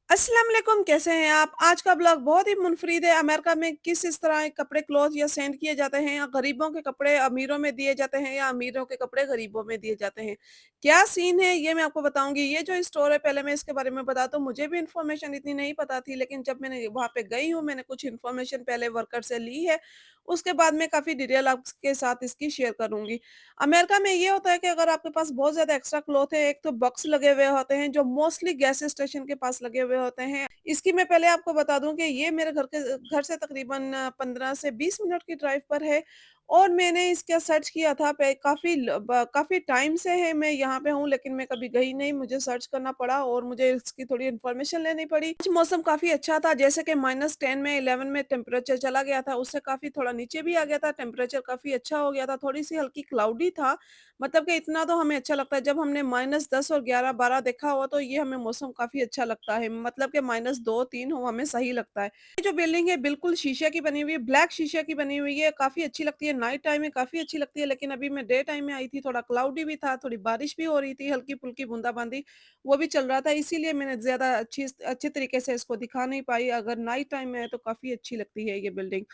अस्सलाम वालेकुम, कैसे हैं आप? आज का ब्लॉग बहुत ही मुनफरिद है। अमेरिका में किस इस तरह के कपड़े क्लॉथ या सेंड किए जाते हैं या गरीबों के कपड़े अमीरों में दिए जाते हैं या अमीरों के कपड़े गरीबों में दिए जाते हैं। क्या सीन है ये मैं आपको बताऊँगी। ये जो स्टोर है पहले मैं इसके बारे में बता दूँ, मुझे भी इन्फॉर्मेशन इतनी नहीं पता थी, लेकिन जब मैंने वहाँ पे गई हूँ, मैंने कुछ इन्फॉर्मेशन पहले वर्कर से ली है। उसके बाद मैं काफ़ी डिटेल आपके साथ इसकी शेयर करूँगी। अमेरिका में ये होता है कि अगर आपके पास बहुत ज़्यादा एक्स्ट्रा क्लॉथ है, एक तो बॉक्स लगे हुए होते हैं जो मोस्टली गैस स्टेशन के पास लगे हुए होते हैं। इसकी मैं पहले आपको बता दूँ कि ये मेरे घर से तकरीबन 15 से 20 मिनट की ड्राइव पर है और मैंने इसका सर्च किया था पे काफ़ी टाइम से है मैं यहाँ पे हूँ, लेकिन मैं कभी गई नहीं, मुझे सर्च करना पड़ा और मुझे इसकी थोड़ी इन्फॉर्मेशन लेनी पड़ी। आज मौसम काफ़ी अच्छा था, जैसे कि -10 में 11 में टेम्परेचर चला गया था, उससे काफ़ी थोड़ा नीचे भी आ गया था, टेम्परेचर काफ़ी अच्छा हो गया था, थोड़ी-सी हल्की क्लाउडी था, मतलब कि इतना तो हमें अच्छा लगता है। जब हमने -10 और 11-12 देखा हो तो ये हमें मौसम काफ़ी अच्छा लगता है, मतलब कि -2-3 हो हमें सही लगता है। ये जो बिल्डिंग है बिल्कुल शीशे की बनी हुई है, ब्लैक शीशे की बनी हुई है, काफ़ी अच्छी लगती है, नाइट टाइम में काफ़ी अच्छी लगती है, लेकिन अभी मैं डे टाइम में आई थी, थोड़ा क्लाउडी भी था, थोड़ी बारिश भी हो रही थी, हल्की-फुल्की बूंदाबांदी, वो भी चल रहा था, इसीलिए मैंने ज़्यादा अच्छे तरीके से इसको दिखा नहीं पाई। अगर नाइट टाइम में है तो काफ़ी अच्छी लगती है ये बिल्डिंग।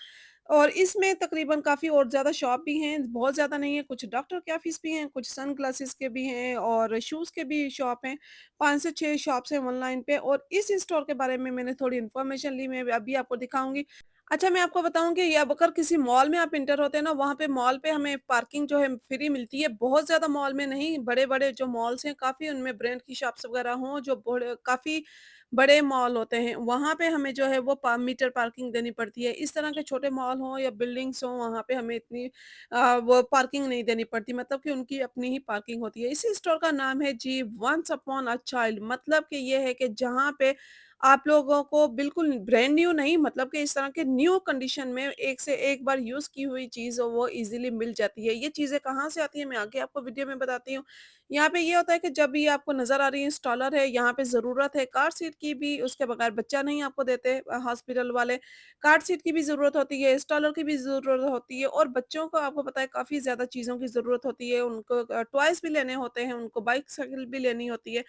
और इसमें तकरीबन काफ़ी और ज़्यादा शॉप भी हैं, बहुत ज़्यादा नहीं है, कुछ डॉक्टर के ऑफिस भी हैं, कुछ सनग्लासेस के भी हैं और शूज़ के भी शॉप हैं। 5 से 6 शॉप्स हैं ऑनलाइन पे और इस स्टोर के बारे में मैंने थोड़ी इन्फॉर्मेशन ली, मैं अभी आपको दिखाऊँगी। अच्छा, मैं आपको बताऊँ कि ये अब अगर किसी मॉल में आप एंटर होते हैं ना, वहाँ पे मॉल पे हमें पार्किंग जो है फ्री मिलती है। बहुत ज़्यादा मॉल में नहीं, बड़े-बड़े जो मॉल्स हैं, काफ़ी उनमें ब्रांड की शॉप्स वगैरह हों, जो बड़े काफ़ी बड़े मॉल होते हैं, वहाँ पे हमें जो है वो मीटर पार्किंग देनी पड़ती है। इस तरह के छोटे मॉल हों या बिल्डिंग्स हों, वहाँ पे हमें इतनी वो पार्किंग नहीं देनी पड़ती, मतलब कि उनकी अपनी ही पार्किंग होती है। इसी स्टोर का नाम है जी वन्स अपॉन अ चाइल्ड, मतलब कि ये है कि जहाँ पे आप लोगों को बिल्कुल ब्रांड न्यू नहीं, मतलब कि इस तरह के न्यू कंडीशन में एक से एक बार यूज़ की हुई चीज़ वो ईज़िली मिल जाती है। ये चीज़ें कहाँ से आती हैं, मैं आगे आपको वीडियो में बताती हूँ। यहाँ पे ये होता है कि जब भी आपको नज़र आ रही है इंस्टॉलर है, यहाँ पे ज़रूरत है कार सीट की भी, उसके बगैर बच्चा नहीं आपको देते हॉस्पिटल वाले। कार सीट की भी ज़रूरत होती है, इंस्टॉलर की भी ज़रूरत होती है और बच्चों को आपको पता है काफ़ी ज़्यादा चीज़ों की ज़रूरत होती है, उनको टॉयज़ भी लेने होते हैं, उनको बाइक-साइकिल भी लेनी होती है।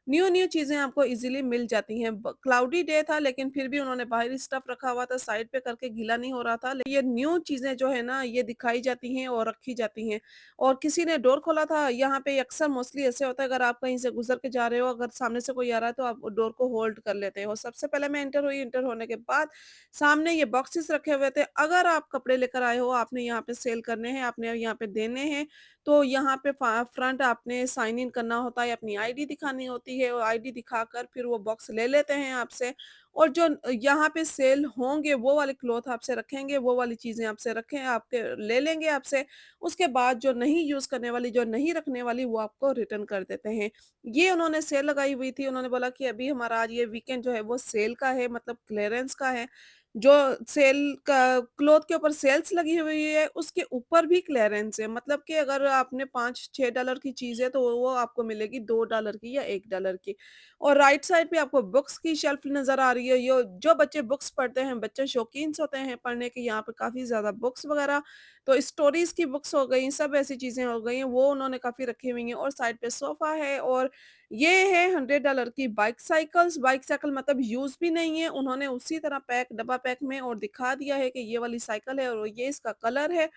न्यू-न्यू चीज़ें आपको ईज़िली मिल जाती हैं। क्लाउडी डे था, लेकिन फिर भी उन्होंने बाहर ही स्टफ़ रखा हुआ था, साइड पे करके गीला नहीं हो रहा था। ये न्यू चीज़ें जो है ना, ये दिखाई जाती हैं और रखी जाती हैं। और किसी ने डोर खोला था, यहाँ पे अक्सर मोस्टली ऐसे होता है, अगर आप कहीं से गुज़र के जा रहे हो, अगर सामने से कोई आ रहा है तो आप डोर को होल्ड कर लेते हो। सबसे पहले मैं एंटर हुई, एंटर होने के बाद सामने ये बॉक्सेस रखे हुए थे। अगर आप कपड़े लेकर आए हो, आपने यहाँ पे सेल करने हैं, आपने यहाँ पे देने हैं, तो यहाँ पे फ्रंट आपने साइन इन करना होता है, अपनी आईडी दिखानी होती है और आईडी दिखाकर फिर वो बॉक्स ले लेते हैं आपसे और जो यहाँ पे सेल होंगे वो वाले क्लॉथ आपसे रखेंगे, वो वाली चीज़ें आपसे रखें आपके ले लेंगे आपसे। उसके बाद जो नहीं यूज़ करने वाली, जो नहीं रखने वाली, वो आपको रिटर्न कर देते हैं। ये उन्होंने सेल लगाई हुई थी, उन्होंने बोला कि अभी हमारा आज ये वीकेंड जो है वो सेल का है, मतलब क्लीयरेंस का है। जो सेल का क्लॉथ के ऊपर सेल्स लगी हुई है, उसके ऊपर भी क्लीयरेंस है, मतलब कि अगर आपने 5-6 डॉलर की चीज़ है तो वो आपको मिलेगी 2 डॉलर की या 1 डॉलर की। और राइट साइड पे आपको बुक्स की शेल्फ नज़र आ रही है, यो जो बच्चे बुक्स पढ़ते हैं, बच्चे शौकीन होते हैं पढ़ने के, यहाँ पे काफ़ी ज़्यादा बुक्स वगैरह, तो स्टोरीज़ की बुक्स हो गई, सब ऐसी चीज़ें हो गई हैं, वो उन्होंने काफ़ी रखी हुई हैं और साइड पे सोफ़ा है और ये है $100 की बाइक साइकिल, मतलब यूज़ भी नहीं है, उन्होंने उसी तरह डब्बा पैक में और दिखा दिया है कि ये वाली साइकिल है और ये इसका कलर है,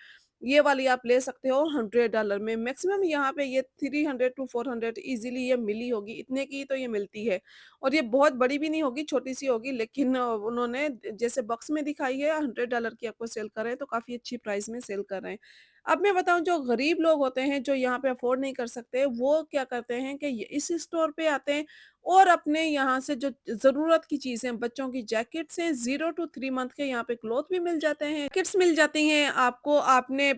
ये वाली आप ले सकते हो $100 में। मैक्सिमम यहाँ पे ये 300 टू 400 ईज़िली ये मिली होगी, इतने की तो ये मिलती है और ये बहुत बड़ी भी नहीं होगी, छोटी-सी होगी, लेकिन उन्होंने जैसे बॉक्स में दिखाई है $100 की आपको सेल कर रहे हैं, तो काफ़ी अच्छी प्राइस में सेल कर रहे हैं। अब मैं बताऊँ, जो गरीब लोग होते हैं, जो यहाँ पे अफ़ोर्ड नहीं कर सकते, वो क्या करते हैं कि ये इस स्टोर पे आते हैं और अपने यहाँ से जो ज़रूरत की चीज़ें, बच्चों की जैकेट्स हैं, 0 टू 3 मंथ के यहाँ पे क्लॉथ भी मिल जाते हैं, किट्स मिल जाती हैं आपको, आपने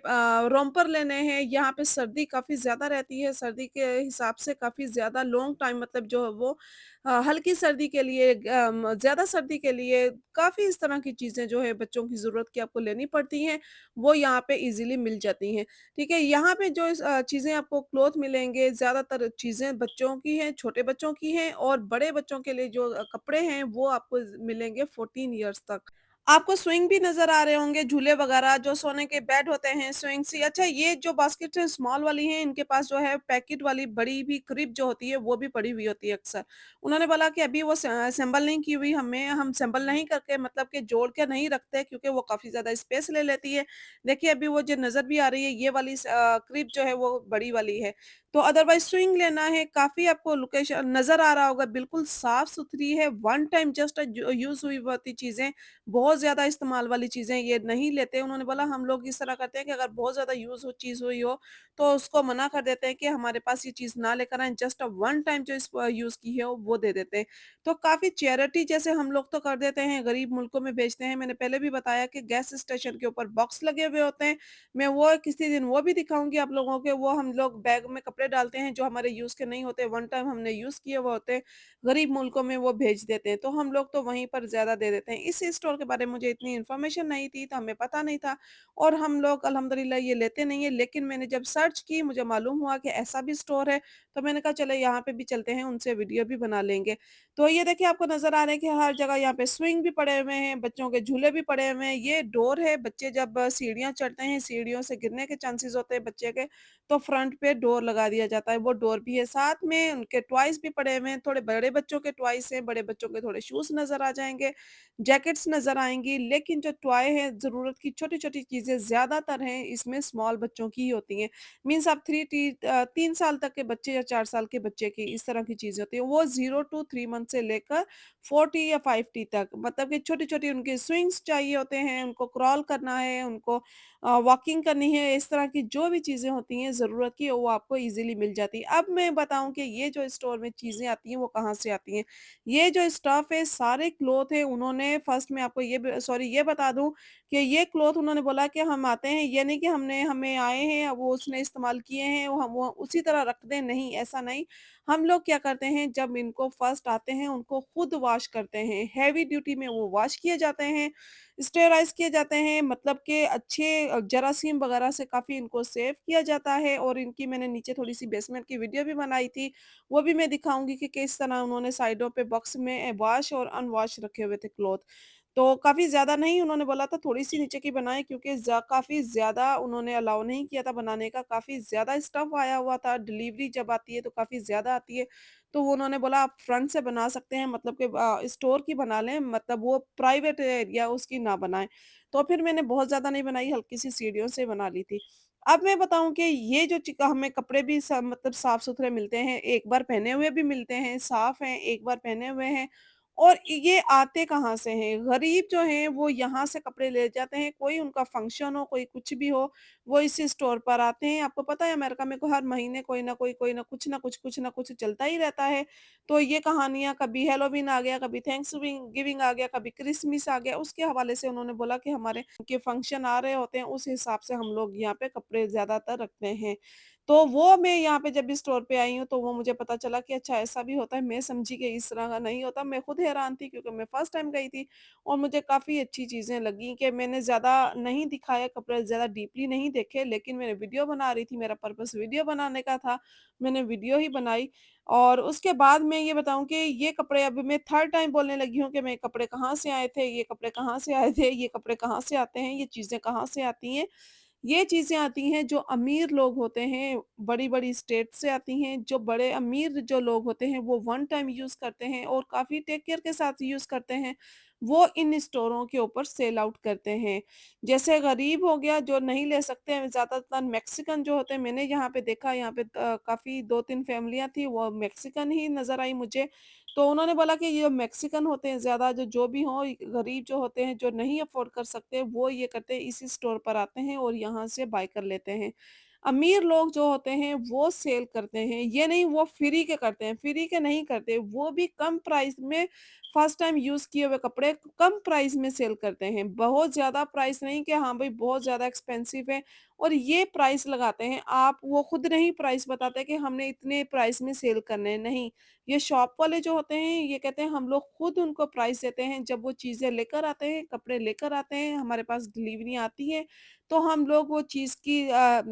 रोम्पर लेने हैं, यहाँ पे सर्दी काफ़ी ज़्यादा रहती है, सर्दी के हिसाब से काफ़ी ज़्यादा लॉन्ग टाइम, मतलब जो है वो हल्की सर्दी के लिए ज़्यादा सर्दी के लिए काफ़ी इस तरह की चीज़ें जो है बच्चों की ज़रूरत की आपको लेनी पड़ती हैं, वो यहाँ पे ईज़िली मिल जाती हैं। ठीक है? यहाँ पे जो चीज़ें आपको क्लॉथ मिलेंगे, ज़्यादातर चीज़ें बच्चों की हैं, छोटे बच्चों की हैं और बड़े बच्चों के लिए जो कपड़े हैं, वो आपको मिलेंगे 14 ईयर्स तक। आपको स्विंग भी नज़र आ रहे होंगे, झूले वगैरह जो सोने के बेड होते हैं, स्विंग सी अच्छा ये जो बास्केट स्मॉल वाली हैं, इनके पास जो है पैकेट वाली बड़ी भी क्रिप जो होती है, वो भी पड़ी हुई होती है अक्सर। उन्होंने बोला कि अभी वो असेंबल नहीं की हुई हमें हम असेंबल नहीं करके मतलब कि जोड़ के नहीं रखते क्योंकि वो काफ़ी ज़्यादा स्पेस ले लेती है। देखिए अभी वो जो नज़र भी आ रही है, ये वाली क्रिप जो है वो बड़ी वाली है। तो अदरवाइज़ स्विंग लेना है, काफ़ी आपको लोकेशन नज़र आ रहा होगा, बिल्कुल साफ-सुथरी है, वन टाइम जस्ट जो यूज़ हुई होती चीज़ें बहुत ज़्यादा इस्तेमाल वाली चीज़ें ये नहीं लेते। उन्होंने बोला हम लोग इस तरह करते हैं कि अगर बहुत ज़्यादा यूज़ हो चीज़ हुई हो, तो उसको मना कर देते हैं कि हमारे पास ये चीज़ ना लेकर आएँ, जस्ट वन टाइम जो यूज़ की है वो दे देते हैं। तो काफ़ी चैरिटी जैसे हम लोग तो कर देते हैं, गरीब मुल्कों में भेजते हैं। मैंने पहले भी बताया कि गैस स्टेशन के ऊपर बॉक्स लगे हुए होते हैं। मैं वो किसी दिन वो भी दिखाऊँगी आप लोगों के, वो हम लोग बैग में कपड़े डालते हैं जो हमारे यूज़ के नहीं होते, वन टाइम हमने यूज़ किए हुए होते हैं। गरीब मुल्कों में वो भेज देते हैं, तो हम लोग तो वहीं पर ज़्यादा दे देते हैं। इस स्टोर के बारे में मुझे इतनी इन्फॉर्मेशन नहीं थी, तो हमें पता नहीं था और हम लोग अल्हम्दुलिल्लाह ये लेते नहीं हैं। लेकिन मैंने जब सर्च की, मुझे मालूम हुआ कि ऐसा भी स्टोर है, तो मैंने कहा चलो यहाँ पे भी चलते हैं, उनसे वीडियो भी बना लेंगे। तो ये देखिए आपको नज़र आ रहा है कि हर जगह यहाँ पे स्विंग भी पड़े हुए हैं, बच्चों के झूले भी पड़े हुए हैं। ये डोर है, बच्चे जब सीढ़ियाँ चढ़ते हैं, सीढ़ियों से गिरने के चांसेस होते हैं बच्चे के, तो फ्रंट पे डोर लगा दिया जाता है, वो डोर भी है। साथ में उनके टॉयज़ भी पड़े हुए हैं, थोड़े बड़े बच्चों के टॉयज़ हैं, बड़े बच्चों के थोड़े शूज़ नज़र आ जाएँगे, जैकेट्स नज़र आएँगी, लेकिन जो टॉय है, ज़रूरत की छोटी-छोटी चीज़ें ज़्यादातर हैं, इसमें स्मॉल बच्चों की ही होती हैं। मीन्स आप 3 साल तक के बच्चे या 4 साल के बच्चे की इस तरह की चीज़ें होती हैं। वो 0 टू 3 मंथ से लेकर 40 या 50 तक मतलब कि छोटी-छोटी उनकी स्विंग्स चाहिए होते हैं, उनको क्रॉल करना है, उनको वॉकिंग करनी है, इस तरह की जो भी चीज़ें होती हैं ज़रूरत की वो आपको ईज़िली मिल जाती है। अब मैं बताऊँ कि ये जो स्टोर में चीज़ें आती हैं वो कहाँ से आती हैं। ये जो स्टफ़ है सारे क्लॉथ है उन्होंने फर्स्ट मैं आपको ये बता दूँ कि ये क्लॉथ उन्होंने बोला कि हम आते हैं, ये नहीं कि हमें आए हैं वो उसने इस्तेमाल किए हैं वो उसी तरह रख दें, नहीं ऐसा नहीं। हम लोग क्या करते हैं जब इनको फर्स्ट आते हैं उनको खुद वॉश करते हैं, हेवी ड्यूटी में वो वॉश किए जाते हैं, स्टेराइज़ किए जाते हैं मतलब कि अच्छे जरासीम वगैरह से काफ़ी इनको सेव किया जाता है और इनकी मैंने नीचे थोड़ी-सी बेसमेंट की वीडियो भी बनाई थी, वो भी मैं दिखाऊँगी कि किस तरह उन्होंने साइडों पे बॉक्स में वॉश और अनवॉश रखे हुए थे क्लॉथ। तो काफ़ी ज़्यादा नहीं उन्होंने बोला था थोड़ी-सी नीचे की बनाएँ क्योंकि काफ़ी ज़्यादा उन्होंने अलाउ नहीं किया था बनाने का, काफ़ी ज़्यादा स्टफ़ आया हुआ था, डिलीवरी जब आती है तो काफ़ी ज़्यादा आती है। तो वो उन्होंने बोला आप फ्रंट से बना सकते हैं मतलब कि स्टोर की बना लें मतलब वो प्राइवेट एरिया उसकी ना बनाएँ। तो फिर मैंने बहुत ज़्यादा नहीं बनाई, हल्की-सी सीढ़ियों से बना ली थी। अब मैं बताऊँ कि ये जो हमें कपड़े भी मतलब साफ-सुथरे मिलते हैं, एक बार पहने हुए भी मिलते हैं, साफ हैं, एक बार पहने हुए हैं और ये आते कहाँ से हैं? गरीब जो हैं वो यहाँ से कपड़े ले जाते हैं, कोई उनका फंक्शन हो, कोई कुछ भी हो, वो इसी स्टोर पर आते हैं। आपको पता है अमेरिका में हर महीने कोई ना कुछ ना कुछ चलता ही रहता है। तो ये कहानियाँ कभी हैलोवीन आ गया, कभी थैंक्सगिविंग गिविंग आ गया, कभी क्रिसमस आ गया, उसके हवाले से उन्होंने बोला कि हमारे के फंक्शन आ रहे होते हैं, उस हिसाब से हम लोग यहाँ पे कपड़े ज़्यादातर रखते हैं। तो वो मैं यहाँ पे जब इस स्टोर पे आई हूँ, तो वो मुझे पता चला कि अच्छा ऐसा भी होता है, मैं समझी कि इस तरह का नहीं होता। मैं खुद हैरान थी क्योंकि मैं फर्स्ट टाइम गई थी और मुझे काफ़ी अच्छी चीज़ें लगी कि मैंने ज़्यादा नहीं दिखाया कपड़े, ज़्यादा डीपली नहीं देखे, लेकिन मैंने वीडियो बना रही थी, मेरा पर्पस वीडियो बनाने का था, मैंने वीडियो ही बनाई। और उसके बाद मैं ये बताऊँ कि ये कपड़े अब मैं थर्ड टाइम बोलने लगी हूँ कि मैं कपड़े कहाँ से आए थे, ये कपड़े कहाँ से आए थे, ये कपड़े कहाँ से आते हैं, ये चीज़ें कहाँ से आती हैं। ये चीज़ें आती हैं जो अमीर लोग होते हैं, बड़ी-बड़ी स्टेट से आती हैं, जो बड़े अमीर जो लोग होते हैं वो वन टाइम यूज़ करते हैं और काफ़ी टेक केयर के साथ यूज़ करते हैं, वो इन स्टोरों के ऊपर सेल आउट करते हैं। जैसे गरीब हो गया जो नहीं ले सकते हैं, ज़्यादातर मैक्सिकन जो होते हैं मैंने यहाँ पे देखा यहाँ पे काफ़ी 2-3 फैमिलियाँ थी वो मैक्सिकन ही नज़र आई मुझे। तो उन्होंने बोला कि ये मैक्सिकन होते हैं ज़्यादा जो भी हों, गरीब जो होते हैं, जो नहीं अफ़ोर्ड कर सकते, वो ये करते हैं इसी स्टोर पर आते हैं और यहाँ से बाय कर लेते हैं। अमीर लोग जो होते हैं, वो सेल करते हैं, ये नहीं वो फ्री के करते हैं, फ्री के नहीं करते, वो भी कम प्राइस में फर्स्ट टाइम यूज़ किए हुए कपड़े कम प्राइस में सेल करते हैं। बहुत ज़्यादा प्राइस नहीं कि हाँ, भई बहुत ज़्यादा एक्सपेंसिव है और ये प्राइस लगाते हैं। आप वो खुद नहीं प्राइस बताते कि हमने इतने प्राइस में सेल करने हैं, नहीं। ये शॉप वाले जो होते हैं, ये कहते हैं हम लोग खुद उनको प्राइस देते हैं, जब वो चीज़ें लेकर आते हैं, कपड़े लेकर आते हैं, हमारे पास डिलीवरी आती है, तो हम लोग वो चीज़ की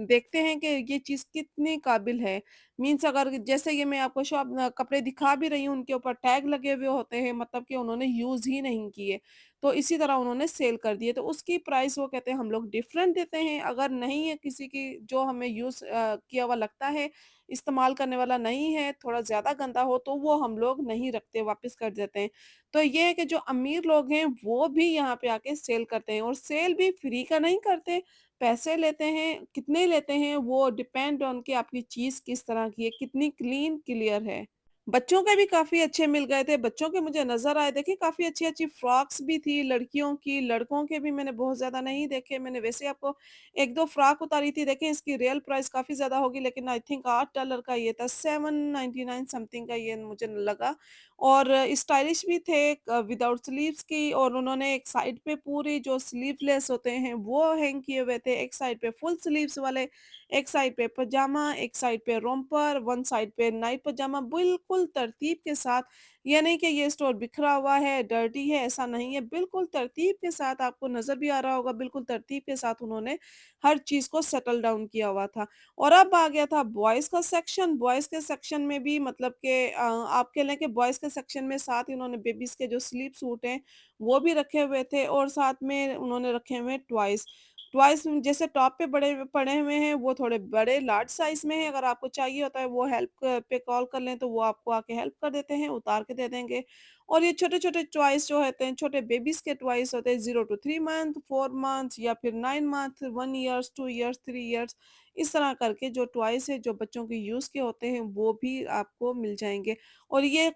देखते हैं कि ये चीज़ कितनी काबिल है। मीन्स अगर जैसे ये मैं आपको कपड़े दिखा भी रही हूँ, उनके ऊपर टैग लगे हुए होते हैं, मतलब कि उन्होंने यूज़ ही नहीं किए। तो इसी तरह उन्होंने सेल कर दिए, तो उसकी प्राइस वो कहते हैं हम लोग डिफरेंट देते हैं। अगर नहीं है किसी की जो हमें किया हुआ लगता है, इस्तेमाल करने वाला नहीं है, थोड़ा ज़्यादा गंदा हो, तो वो हम लोग नहीं रखते, वापस कर देते हैं। तो ये है कि जो अमीर लोग हैं वो भी यहाँ पे आके सेल करते हैं, और सेल भी फ्री का नहीं करते, पैसे लेते हैं। कितने लेते हैं वो डिपेंड ऑन कि आपकी चीज़ किस तरह की है, कितनी क्लीन क्लियर है। बच्चों के भी काफ़ी अच्छे मिल गए थे, बच्चों के मुझे नज़र आए, देखिए काफ़ी अच्छी-अच्छी फ्रॉक्स भी थी लड़कियों की, लड़कों के भी मैंने बहुत ज़्यादा नहीं देखे, मैंने वैसे आपको 1-2 फ्रॉक उतारी थी, देखें इसकी रियल प्राइस काफ़ी ज़्यादा होगी, लेकिन आई थिंक $8 का ये था, 799 समथिंग का ये मुझे लगा। और स्टाइलिश भी थे, विदाउट स्लीव्स की, और उन्होंने एक साइड पे पूरी जो स्लीवलेस होते हैं वो हैंग किए हुए थे, एक साइड पे फुल स्लीव्स वाले, एक साइड पे पजामा, एक साइड पे रोम्पर, वन साइड पे नाइट पजामा, बिल्कुल तरतीब के साथ। ये नहीं कि ये स्टोर बिखरा हुआ है, डर्टी है, ऐसा नहीं है, बिल्कुल तरतीब के साथ आपको नज़र भी आ रहा होगा, बिल्कुल तरतीब के साथ उन्होंने हर चीज़ को सेटल डाउन किया हुआ था। और अब आ गया था बॉयज़ का सेक्शन, बॉयज़ के सेक्शन में भी मतलब कि आप कह लें कि बॉयज़ के सेक्शन में साथ ही उन्होंने बेबीज़ के जो स्लीप सूट हैं, वो भी रखे हुए थे, और साथ में उन्होंने रखे हुए हैं टॉयज़। टॉयज़ जैसे टॉप पे बड़े पड़े हुए हैं, वो थोड़े बड़े लार्ज साइज़ में हैं, अगर आपको चाहिए होता है वो हेल्प पे कॉल कर लें, तो वो आपको आके हेल्प कर देते हैं, उतार के दे देंगे। और ये छोटे-छोटे टॉयज़ जो होते हैं, छोटे बेबीज़ के टॉयज़ होते हैं, 0 टू 3 मंथ, 4 मंथ्स या फिर 9 मंथ, 1 ईयर्स, 2 ईयर्स, 3 ईयर्स, इस तरह करके जो टॉयज़ है, जो बच्चों के यूज़ के होते हैं, वो भी आपको मिल जाएँगे। और ये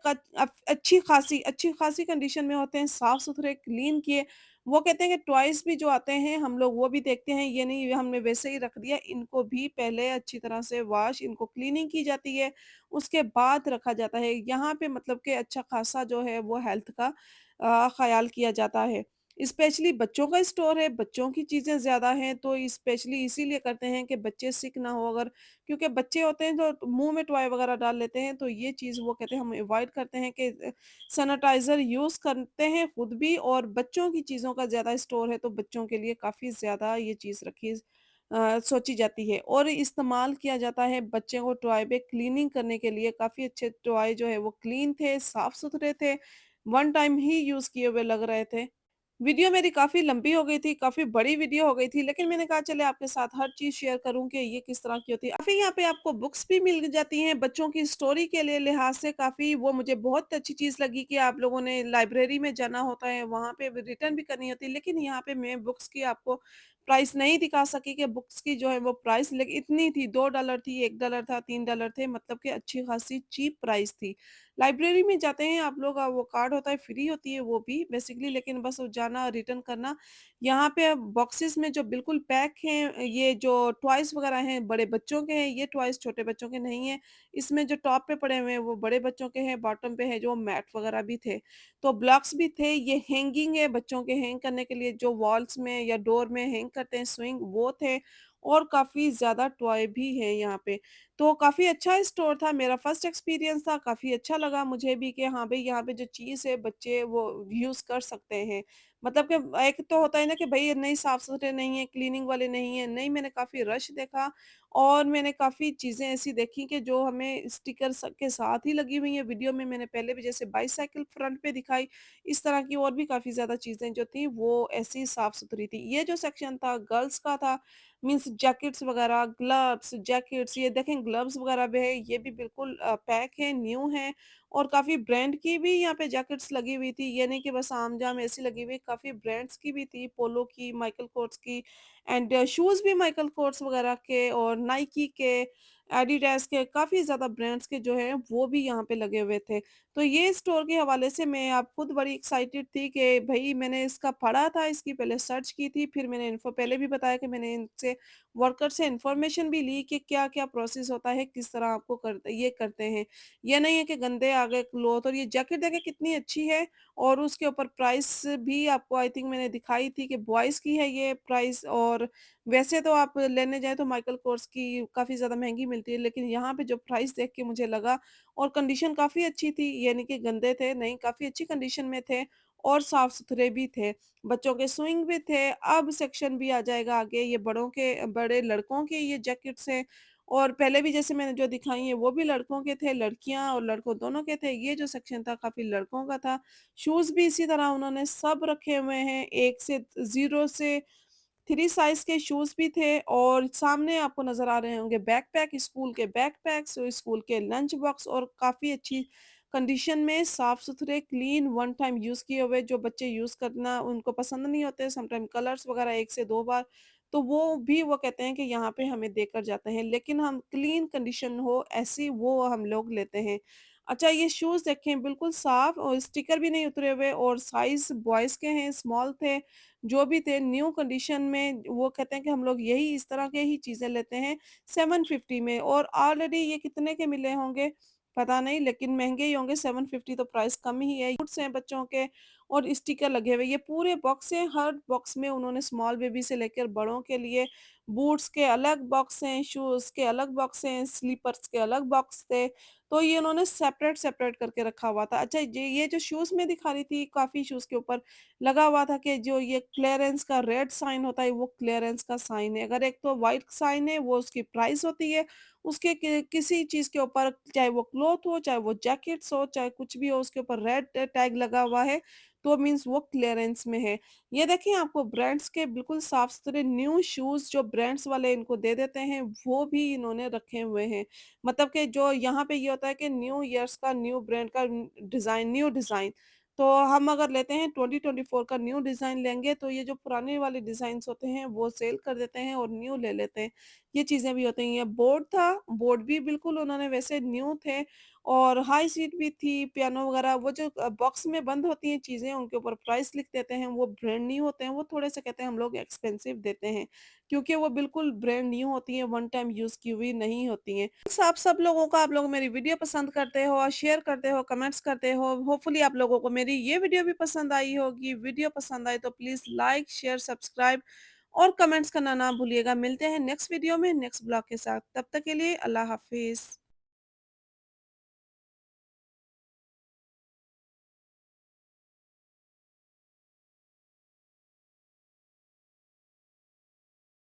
अच्छी-खासी कंडीशन में होते हैं, साफ-सुथरे, क्लीन किए। वो कहते हैं कि टॉयज़ भी जो आते हैं, हम लोग वो भी देखते हैं, ये नहीं हमने वैसे ही रख दिया, इनको भी पहले अच्छी तरह से इनको क्लीनिंग की जाती है, उसके बाद रखा जाता है। यहाँ पे मतलब कि अच्छा-खासा जो है वो हेल्थ का ख़्याल किया जाता है। स्पेशली बच्चों का स्टोर है, बच्चों की चीज़ें ज़्यादा हैं, तो स्पेशली इसीलिए करते हैं कि बच्चे सिक ना हो, अगर क्योंकि बच्चे होते हैं तो मुँह में टॉय वगैरह डाल लेते हैं, तो ये चीज़ वो कहते हैं हम अवॉइड करते हैं कि सैनिटाइज़र यूज़ करते हैं खुद भी, और बच्चों की चीज़ों का ज़्यादा स्टोर है, तो बच्चों के लिए काफ़ी ज़्यादा ये चीज़ सोची जाती है, और इस्तेमाल किया जाता है बच्चे को टॉय पे क्लीनिंग करने के लिए। काफ़ी अच्छे टॉय जो है वो क्लीन थे, साफ-सुथरे थे, वन टाइम ही यूज़ किए हुए लग रहे थे। वीडियो मेरी काफ़ी लंबी हो गई थी, काफ़ी बड़ी वीडियो हो गई थी, लेकिन मैंने कहा चले आपके साथ हर चीज़ शेयर करूँ कि ये किस तरह की होती है। काफ़ी यहाँ पे आपको बुक्स भी मिल जाती हैं, बच्चों की स्टोरी के लिए लिहाज से काफ़ी वो मुझे बहुत अच्छी चीज़ लगी कि आप लोगों ने लाइब्रेरी में जाना होता है, वहाँ पे भी रिटर्न भी करनी होती है, लेकिन यहाँ पे मैं बुक्स की आपको प्राइस नहीं दिखा सकी कि बुक्स की जो है वो प्राइस लेकिन इतनी थी, $2 थी, $1 था, $3 थे, मतलब कि अच्छी खासी चीप प्राइस थी। लाइब्रेरी में जाते हैं आप लोग, वो कार्ड होता है, फ्री होती है वो भी बेसिकली, लेकिन बस वो जाना रिटर्न करना। यहाँ पे बॉक्सेस में जो बिल्कुल पैक हैं, ये जो टॉयज़ वगैरह हैं बड़े बच्चों के हैं, ये टॉयज़ छोटे बच्चों के नहीं हैं। इसमें जो टॉप पे पड़े हुए हैं वो बड़े बच्चों के हैं, बॉटम पे है जो मैट वगैरह भी थे। तो ब्लॉक्स भी थे, ये हैंगिंग है बच्चों के हैंग करने के लिए, जो वॉल्स में या डोर में हैंग करते हैं स्विंग, वो थे, और काफ़ी ज़्यादा टॉय भी हैं यहाँ पे। तो काफ़ी अच्छा स्टोर था, मेरा फर्स्ट एक्सपीरियंस था, काफ़ी अच्छा लगा मुझे भी कि हाँ भई, यहाँ पे जो चीज़ है बच्चे वो यूज़ कर सकते हैं। मतलब कि एक तो होता है ना कि भई नहीं साफ-सुथरे नहीं है, क्लीनिंग वाले नहीं है, नहीं मैंने काफ़ी रश देखा, और मैंने काफ़ी चीज़ें ऐसी देखी कि जो हमें स्टिकर के साथ ही लगी हुई हैं। वीडियो में मैंने पहले भी जैसे बाईसाइकिल फ्रंट पे दिखाई, इस तरह की और भी काफ़ी ज़्यादा चीज़ें जो थी वो ऐसी साफ-सुथरी थी। ये जो सेक्शन था गर्ल्स का था, मीन्स जैकेट्स वगैरह, ग्लव्स, जैकेट्स, ये देखें ग्लव्स वगैरह भी है, ये भी बिल्कुल पैक हैं, न्यू हैं, और काफ़ी ब्रांड की भी यहाँ पे जैकेट्स लगी हुई थी। ये नहीं कि बस आम-जाम ऐसी लगी हुई, काफ़ी ब्रांड्स की भी थी, पोलो की, माइकल कोर्स की, एंड शूज़ भी माइकल कोर्स वगैरह के, और नाइकी के, एडिडास के, काफ़ी ज़्यादा ब्रांड्स के जो हैं वो भी यहाँ पे लगे हुए थे। तो ये स्टोर के हवाले से मैं आप खुद बड़ी एक्साइटेड थी कि भई मैंने इसका पढ़ा था, इसकी पहले सर्च की थी, फिर मैंने पहले भी बताया कि मैंने इनसे वर्कर से इन्फॉर्मेशन भी ली कि क्या-क्या प्रोसेस होता है, किस तरह आपको ये करते हैं। ये नहीं है कि गंदे आ गए क्लॉथ, और ये जैकेट देखें कितनी अच्छी है, और उसके ऊपर प्राइस भी आपको आई थिंक मैंने दिखाई थी कि बॉयज़ की है ये प्राइस, और वैसे तो आप लेने जाएँ तो माइकल कोर्स की काफ़ी ज़्यादा महँगी मिलती है, लेकिन यहाँ पे जो प्राइस देख के मुझे लगा, और कंडीशन काफ़ी अच्छी थी, ये नहीं कि गंदे थे, नहीं काफ़ी अच्छी कंडीशन में थे, और साफ-सुथरे भी थे। बच्चों के स्विंग भी थे, अब सेक्शन भी आ जाएगा आगे, ये बड़े लड़कों के ये जैकेट्स हैं, और पहले भी जैसे मैंने जो दिखाई हैं वो भी लड़कों के थे, लड़कियाँ और लड़कों दोनों के थे। ये जो सेक्शन था काफ़ी लड़कों का था। शूज़ भी इसी तरह उन्होंने सब रखे हुए हैं, 1 से 0 से 3 साइज़ के शूज़ भी थे और सामने आपको नज़र आ रहे होंगे बैकपैक, स्कूल के बैकपैक्स और स्कूल के लंच बॉक्स और काफ़ी अच्छी कंडीशन में साफ-सुथरे क्लीन वन टाइम यूज़ किए हुए जो बच्चे यूज़ करना उनको पसंद नहीं होते समटाइम कलर्स वगैरह 1 से 2 बार, तो वो भी वो कहते हैं कि यहाँ पे हमें देकर जाते हैं। लेकिन हम क्लीन कंडीशन हो ऐसी वो हम लोग लेते हैं। अच्छा ये शूज़ देखें बिल्कुल साफ और स्टिकर भी नहीं उतरे हुए और साइज़ बॉयज़ के हैं, स्मॉल थे। जो भी थे न्यू कंडीशन में वो कहते हैं कि हम लोग यही इस तरह के ही चीज़ें लेते हैं 750 में और ऑलरेडी ये कितने के मिले होंगे पता नहीं लेकिन महँगे ही होंगे 750 तो प्राइस कम ही है। बूट्स हैं बच्चों के और स्टिकर लगे हुए ये पूरे बॉक्स हैं, हर बॉक्स में उन्होंने स्मॉल बेबी से लेकर बड़ों के लिए बूट्स के अलग बॉक्स हैं, शूज़ के अलग बॉक्स हैं, स्लीपर्स के अलग बॉक्स थे। तो ये उन्होंने सेपरेट करके रखा हुआ था। अच्छा ये जो शूज़ मैं दिखा रही थी काफ़ी शूज़ के ऊपर लगा हुआ था कि जो ये क्लीयरेंस का रेड साइन होता है वो क्लीयरेंस का साइन है। अगर एक तो व्हाइट साइन है वो उसकी प्राइस होती है, उसके किसी चीज़ के ऊपर चाहे वो क्लॉथ हो, चाहे वो जैकेट्स हो, चाहे कुछ भी हो उसके ऊपर रेड टैग लगा हुआ है, तो मीन्स वो क्लीयरेंस में है। ये देखिए आपको ब्रांड्स के बिल्कुल साफ-सुथरे न्यू शूज़ जो ब्रांड्स वाले इनको दे देते हैं, वो भी इन्होंने रखे हुए हैं। मतलब कि जो यहाँ पे ये होता है कि न्यू ईयर्स का न्यू ब्रांड का डिज़ाइन न्यू डिज़ाइन तो हम अगर लेते हैं 2024 का न्यू डिज़ाइन लेंगे तो ये जो पुराने वाले डिज़ाइन्स होते हैं वो सेल कर देते हैं और न्यू ले लेते हैं। ये चीज़ें भी होती हैं। बोर्ड था, बोर्ड भी बिल्कुल उन्होंने वैसे न्यू थे और हाई सीट भी थी, पियानो वगैरह वो जो बॉक्स में बंद होती हैं चीज़ें उनके ऊपर प्राइस लिख देते हैं, वो ब्रांड न्यू होते हैं, वो थोड़े-से कहते हैं हम लोग एक्सपेंसिव देते हैं। क्योंकि वो बिल्कुल ब्रांड न्यू होती हैं, वन टाइम यूज़ की हुई नहीं होती हैं। बस आप सब लोगों का आप लोग मेरी वीडियो पसंद करते हो और शेयर करते हो, कमेंट्स करते हो। होपफुली आप लोगों को मेरी ये वीडियो भी पसंद आई होगी। वीडियो पसंद आई तो प्लीज़ लाइक, शेयर, सब्सक्राइब और कमेंट्स करना ना भूलिएगा। मिलते हैं नेक्स्ट वीडियो में नेक्स्ट ब्लॉग के साथ। तब तक के लिए अल्लाह हाफ़िज़।